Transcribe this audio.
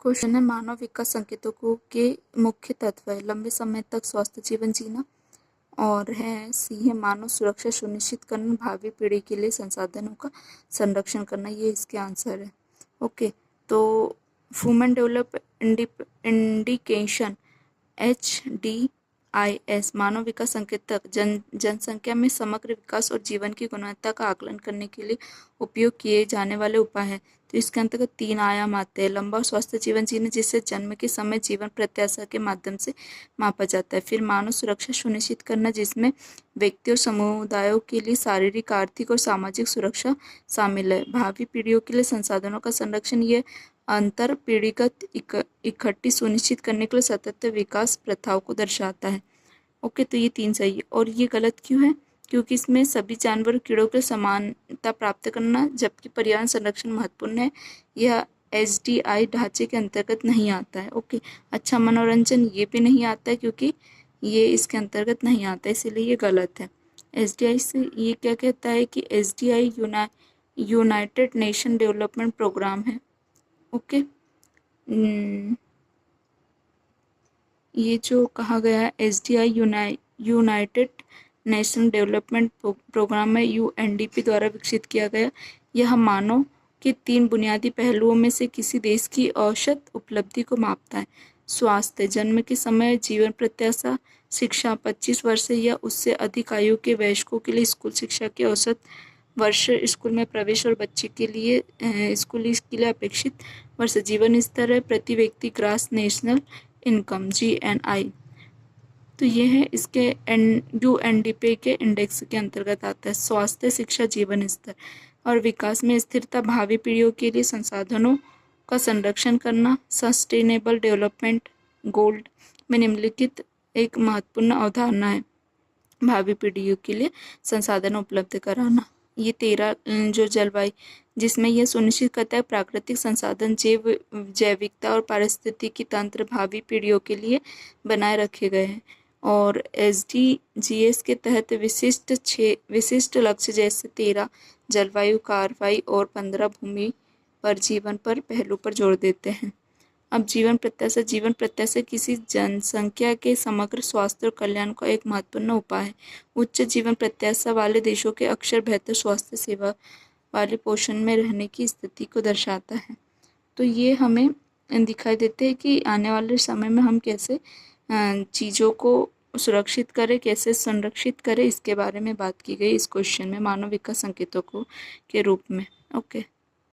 Question है मानव विकास संकेतों के मुख्य तत्व है लंबे समय तक स्वस्थ जीवन जीना, और है सी है मानव सुरक्षा सुनिश्चित करना, भावी पीढ़ी के लिए संसाधनों का संरक्षण करना। ये इसके आंसर है। ओके, तो ह्यूमन डेवलप इंडिकेशन HDIS मानव विकास संकेतक जनसंख्या में समग्र विकास और जीवन की गुणवत्ता का आकलन करने के लिए उपयोग किए जाने वाले उपाय हैं। तो इसके अंतर्गत 3 आयाम आते हैं। लंबा और स्वस्थ जीवन जीना, जिसे जन्म के समय जीवन प्रत्याशा के माध्यम से मापा जाता है। फिर मानव सुरक्षा सुनिश्चित करना, जिसमें व्यक्ति और समुदायों के लिए शारीरिक, आर्थिक और सामाजिक सुरक्षा शामिल है। भावी पीढ़ियों के लिए संसाधनों का संरक्षण, ये अंतर पीढ़ीगत इकट्ठी सुनिश्चित करने के लिए सतत विकास प्रथाओं को दर्शाता है। ओके, तो ये 3 सही है। और ये गलत क्यों है? क्योंकि इसमें सभी जानवर और कीड़ों के समानता प्राप्त करना, जबकि पर्यावरण संरक्षण महत्वपूर्ण है, यह HDI ढांचे के अंतर्गत नहीं आता है। ओके, अच्छा मनोरंजन ये भी नहीं आता है, क्योंकि ये इसके अंतर्गत नहीं आता है, इसीलिए ये गलत है। HDI से ये क्या कहता है कि HDI United Nation Development programme है। ओके, ये जो कहा गया है HDI United National Development programme है, UNDP द्वारा विकसित किया गया। यह मानव के 3 बुनियादी पहलुओं में से किसी देश की औसत उपलब्धि को मापता है। स्वास्थ्य, जन्म के समय जीवन प्रत्याशा, शिक्षा 25 वर्ष या उससे अधिक आयु के वयस्कों के लिए स्कूल शिक्षा के औसत वर्ष, स्कूल में प्रवेश और बच्चे के लिए स्कूल के लिए अपेक्षित वर्ष, जीवन स्तर है, प्रति व्यक्ति ग्रास नेशनल इनकम GNI। तो ये है इसके UNDP के इंडेक्स के अंतर्गत आता है। स्वास्थ्य, शिक्षा, जीवन स्तर और विकास में स्थिरता, भावी पीढ़ियों के लिए संसाधनों का संरक्षण करना, सस्टेनेबल डेवलपमेंट गोल में निम्नलिखित एक महत्वपूर्ण अवधारणा है, भावी पीढ़ियों के लिए संसाधन उपलब्ध कराना। ये 13 जो जलवायु, जिसमें यह सुनिश्चित करता है प्राकृतिक संसाधन, जैविकता और पारिस्थितिकी तंत्र भावी पीढ़ियों के लिए बनाए रखे गए हैं। और SDGs के तहत विशिष्ट लक्ष्य जैसे 13 जलवायु, कार्रवाई और 15 भूमि पर जीवन पर पहलू पर जोर देते हैं। अब जीवन प्रत्याशा किसी जनसंख्या के समग्र स्वास्थ्य और कल्याण का एक महत्वपूर्ण उपाय है। उच्च जीवन प्रत्याशा वाले देशों के अक्सर बेहतर स्वास्थ्य सेवा वाले पोषण में रहने की स्थिति को दर्शाता है। तो ये हमें दिखाई देते हैं कि आने वाले समय में हम कैसे चीज़ों को सुरक्षित करें, कैसे संरक्षित करें, इसके बारे में बात की गई इस क्वेश्चन में मानव विकास संकेतों को के रूप में। ओके।